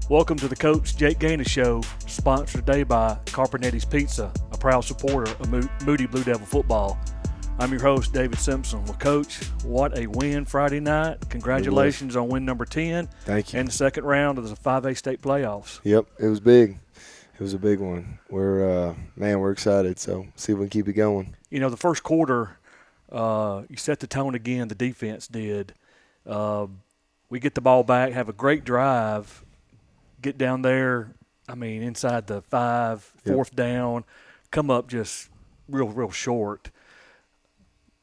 Welcome to the Coach Jake Ganus Show, sponsored today by Carpenetti's Pizza, a proud supporter of Moody Blue Devil football. I'm your host, David Simpson. Well, Coach, what a win Friday night. Congratulations on win number 10. Thank you. And the second round of the 5A state playoffs. Yep, it was big. It was a big one. We're excited, so see if we can keep it going. You know, the first quarter, you set the tone again, the defense did. We get the ball back, have a great drive, get down there, inside the fourth down, come up just real short.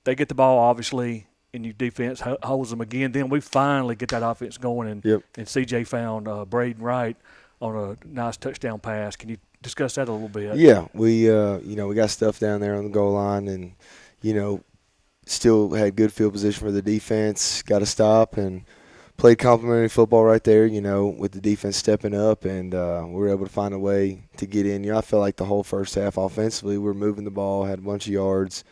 They get the ball, obviously, and your defense holds them again. Then we finally get that offense going, and C.J. found Braden Wright on a nice touchdown pass. Can you discuss that a little bit? Yeah, we got stuff down there on the goal line, and still had good field position for the defense. Got a stop and played complimentary football right there. With the defense stepping up, and we were able to find a way to get in. I felt like the whole first half offensively, we were moving the ball, had a bunch of yards.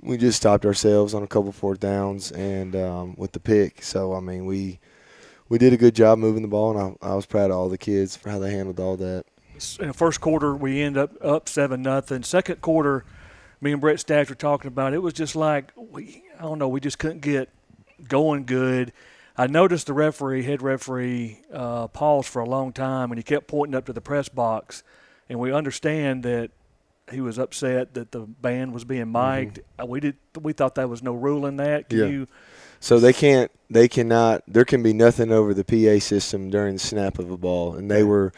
We just stopped ourselves on a couple fourth downs and with the pick. So we did a good job moving the ball, and I was proud of all the kids for how they handled all that. In the first quarter, we end up 7-0. Second quarter, me and Brett Staggs were talking about it. It was just like we just couldn't get going good. I noticed the head referee, paused for a long time, and he kept pointing up to the press box. And we understand that he was upset that the band was being mic'd. Mm-hmm. We thought that was no rule in that. So there can be nothing over the PA system during the snap of a ball, and they were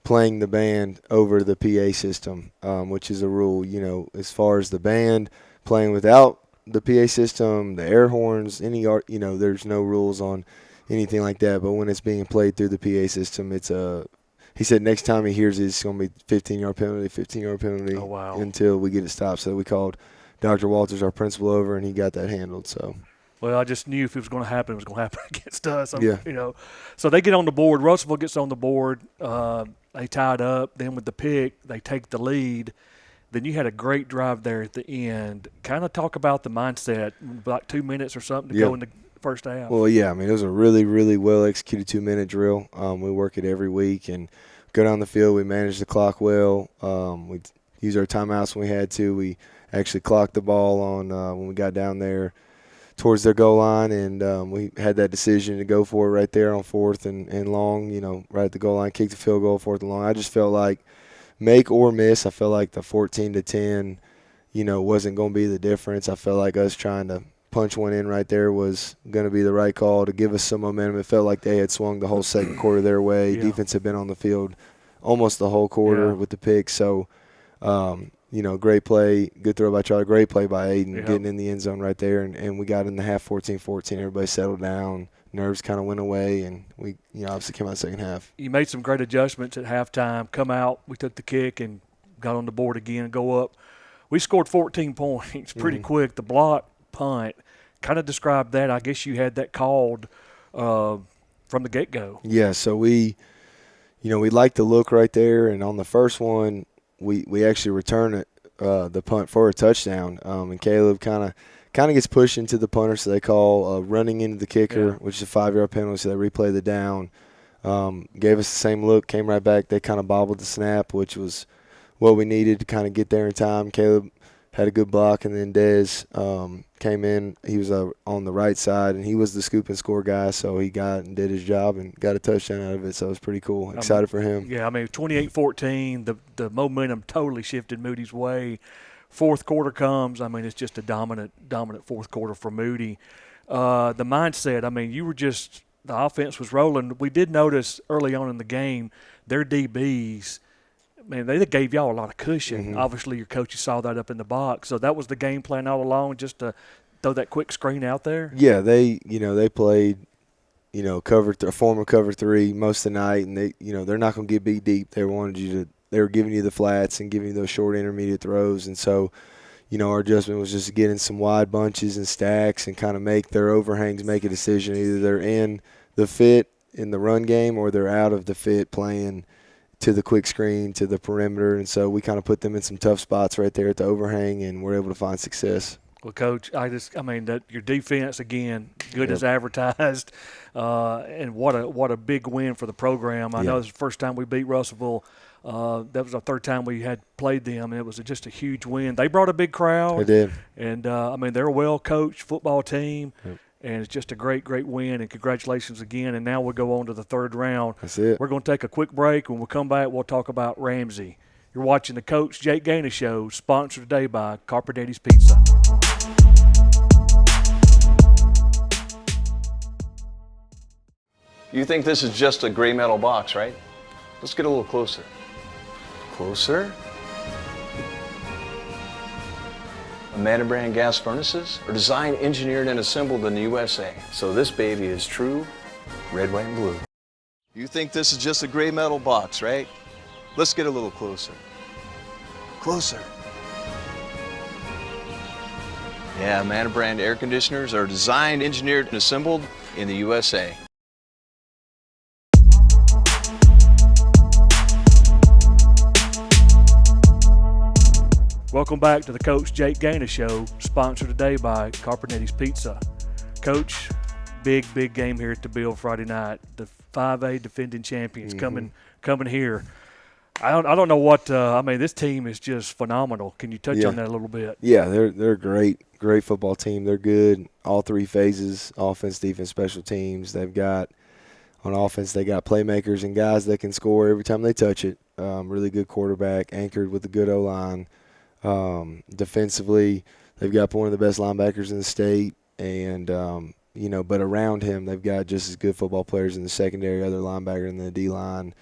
playing the band over the PA system, which is a rule. As far as the band playing without the PA system, the air horns, there's no rules on anything like that. But when it's being played through the PA system, he said next time he hears it, it's going to be 15-yard penalty. Oh, wow. Until we get it stopped. So we called Dr. Walters, our principal, over, and he got that handled. So. Well, I just knew if it was going to happen, it was going to happen against us. Yeah. So they get on the board. Russellville gets on the board. They tied up. Then with the pick, they take the lead. Then you had a great drive there at the end. Kind of talk about the mindset, about 2 minutes or something to go in the first half. Well, yeah, it was a really, really well-executed 2-minute drill. We work it every week and go down the field. We manage the clock well. We use our timeouts when we had to. We actually clocked the ball on when we got down there towards their goal line, and we had that decision to go for it right there on fourth and long, right at the goal line, kick the field goal, fourth and long. I just felt like make or miss, I felt like the 14-10, wasn't going to be the difference. I felt like us trying to punch one in right there was going to be the right call to give us some momentum. It felt like they had swung the whole second quarter their way. Yeah. Defense had been on the field almost the whole quarter with the pick. So, great play, good throw by Charlie, great play by Aiden, getting in the end zone right there. And we got in the half 14-14. Everybody settled down. Nerves kind of went away, and we obviously came out the second half. You made some great adjustments at halftime. Come out, we took the kick and got on the board again and go up. We scored 14 points pretty quick. The block punt, kind of described that. I guess you had that called from the get-go. Yeah, so we liked the look right there, and on the first one, we actually returned it, the punt for a touchdown, and Caleb kind of gets pushed into the punter, so they call running into the kicker, which is a 5-yard penalty, so they replay the down. Gave us the same look, came right back. They kind of bobbled the snap, which was what we needed to kind of get there in time. Caleb had a good block, and then Dez came in. He was on the right side, and he was the scoop and score guy, so he got and did his job and got a touchdown out of it, so it was pretty cool. Excited for him. Yeah, 28-14, the momentum totally shifted Moody's way. Fourth quarter comes, it's just a dominant fourth quarter for Moody. The mindset, you were just – the offense was rolling. We did notice early on in the game their DBs – they gave y'all a lot of cushion. Mm-hmm. Obviously, your coaches saw that up in the box. So that was the game plan all along, just to throw that quick screen out there? Yeah, they played, a form of cover 3 most of the night, and they're not going to get beat deep. They were giving you the flats and giving you those short intermediate throws. And so, our adjustment was just getting some wide bunches and stacks and kind of make their overhangs make a decision. Either they're in the fit in the run game or they're out of the fit playing to the quick screen, to the perimeter. And so we kind of put them in some tough spots right there at the overhang, and we're able to find success. Well, Coach, that your defense, again, good as advertised. And what a big win for the program. I know it's the first time we beat Russellville. That was our third time we had played them, and it was just a huge win. They brought a big crowd. They did. And, I mean, they're a well-coached football team. Yep. And it's just a great, great win, and congratulations again. And now we'll go on to the third round. That's it. We're going to take a quick break. When we come back, we'll talk about Ramsey. You're watching the Coach Jake Ganus Show, sponsored today by Carpenetti's Pizza. You think this is just a gray metal box, right? Let's get a little closer. Closer? Amanda brand gas furnaces are designed, engineered, and assembled in the USA. So this baby is true red, white, and blue. You think this is just a gray metal box, right? Let's get a little closer. Closer. Yeah, Amanda brand air conditioners are designed, engineered, and assembled in the USA. Welcome back to the Coach Jake Ganus Show, sponsored today by Carpenetti's Pizza. Coach, big game here at the Bill Friday night. The 5A defending champions coming here. I don't know what I mean. This team is just phenomenal. Can you touch on that a little bit? Yeah, they're a great football team. They're good all three phases: offense, defense, special teams. They've got on offense, they got playmakers and guys that can score every time they touch it. Really good quarterback, anchored with a good O-line. Defensively, they've got one of the best linebackers in the state, and but around him, they've got just as good football players in the secondary, other linebacker in the D-line.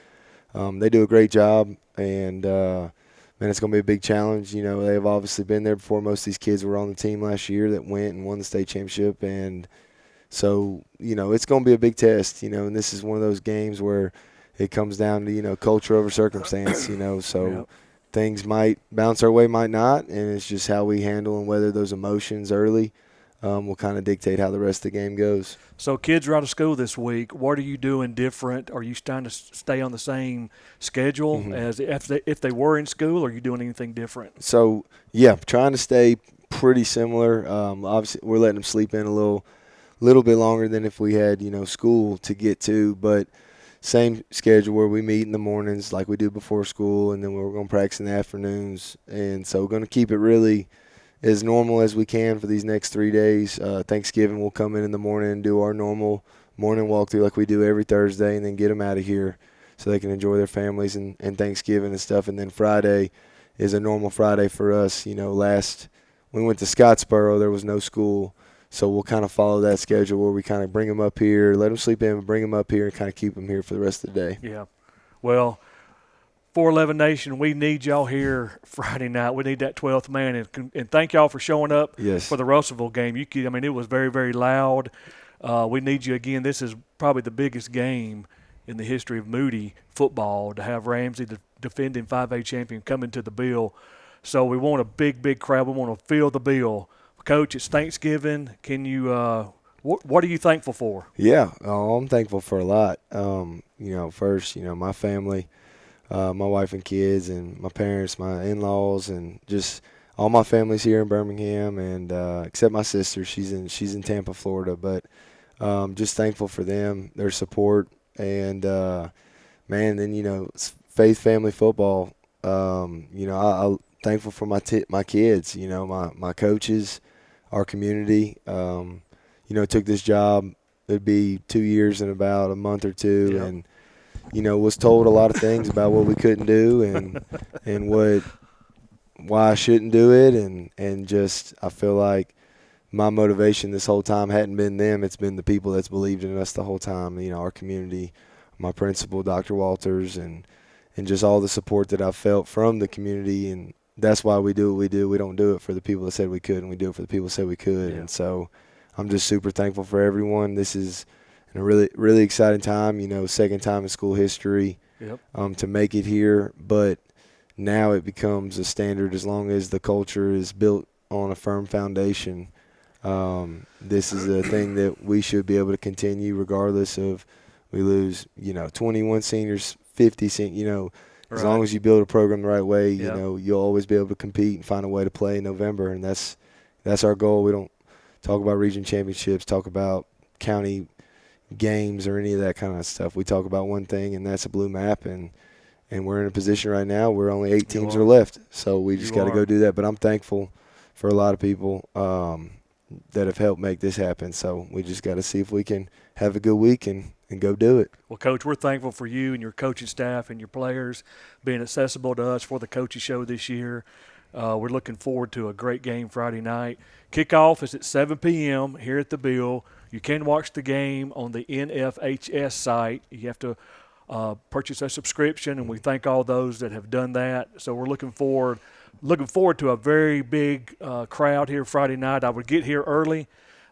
They do a great job, and it's going to be a big challenge. They've obviously been there before. Most of these kids were on the team last year that went and won the state championship, and so it's going to be a big test. And this is one of those games where it comes down to culture over circumstance. So. Yep. Things might bounce our way, might not, and it's just how we handle and weather those emotions early will kind of dictate how the rest of the game goes. So kids are out of school this week. What are you doing different? Are you trying to stay on the same schedule as if they were in school, or are you doing anything different? So, yeah, trying to stay pretty similar. Obviously, we're letting them sleep in a little bit longer than if we had, school to get to, but – same schedule where we meet in the mornings like we do before school, and then we're going to practice in the afternoons. And so we're going to keep it really as normal as we can for these next 3 days. Thanksgiving, we'll come in the morning and do our normal morning walkthrough like we do every Thursday, and then get them out of here so they can enjoy their families and Thanksgiving and stuff. And then Friday is a normal Friday for us. Last we went to Scottsboro, there was no school. So we'll kind of follow that schedule where we kind of bring them up here, let them sleep in, bring them up here, and kind of keep them here for the rest of the day. Yeah. Well, 411 Nation, we need y'all here Friday night. We need that 12th man. And thank y'all for showing up for the Russellville game. It was very, very loud. We need you again. This is probably the biggest game in the history of Moody football to have Ramsey, the defending 5A champion, come into the Bill. So we want a big crowd. We want to fill the Bill. Coach, it's Thanksgiving. Can you what are you thankful for? Yeah, I'm thankful for a lot. First, my family, my wife and kids, and my parents, my in-laws, and just all my family's here in Birmingham, and except my sister, she's in Tampa, Florida. But just thankful for them, their support, and then faith family football. I'm thankful for my kids. My coaches. Our community, took this job. It'd be 2 years in about a month or two, and was told a lot of things about what we couldn't do and why I shouldn't do it, and just I feel like my motivation this whole time hadn't been them. It's been the people that's believed in us the whole time. Our community, my principal, Dr. Walters, and just all the support that I've felt from the community. And that's why we do what we do. We don't do it for the people that said we could, and we do it for the people that said we could. Yeah. And so I'm just super thankful for everyone. This is a really, really exciting time, second time in school history to make it here. But now it becomes a standard as long as the culture is built on a firm foundation. This is a thing that we should be able to continue regardless of we lose, 21 seniors, 50 seniors, As long as you build a program the right way, you'll always be able to compete and find a way to play in November, and that's our goal. We don't talk about region championships, talk about county games or any of that kind of stuff. We talk about one thing, and that's a blue map, and we're in a position right now where only 8 teams are left. So we just got to go do that. But I'm thankful for a lot of people that have helped make this happen. So we just got to see if we can have a good week and go do it. Well, Coach, we're thankful for you and your coaching staff and your players being accessible to us for the coaching show this year. We're looking forward to a great game Friday night. Kickoff is at 7 p.m. here at the Bill. You can watch the game on the NFHS site. You have to purchase a subscription, and we thank all those that have done that. So we're looking forward to a very big crowd here Friday night. I would get here early.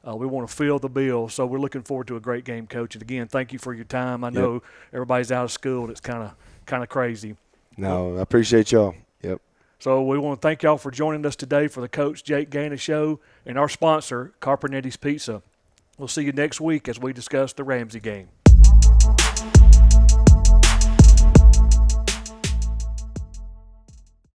We want to fill the bill, so we're looking forward to a great game, Coach. And again, thank you for your time. I know everybody's out of school. It's kind of crazy. No, I appreciate y'all. Yep. So we want to thank y'all for joining us today for the Coach Jake Ganus Show and our sponsor, Carpernetti's Pizza. We'll see you next week as we discuss the Ramsey game.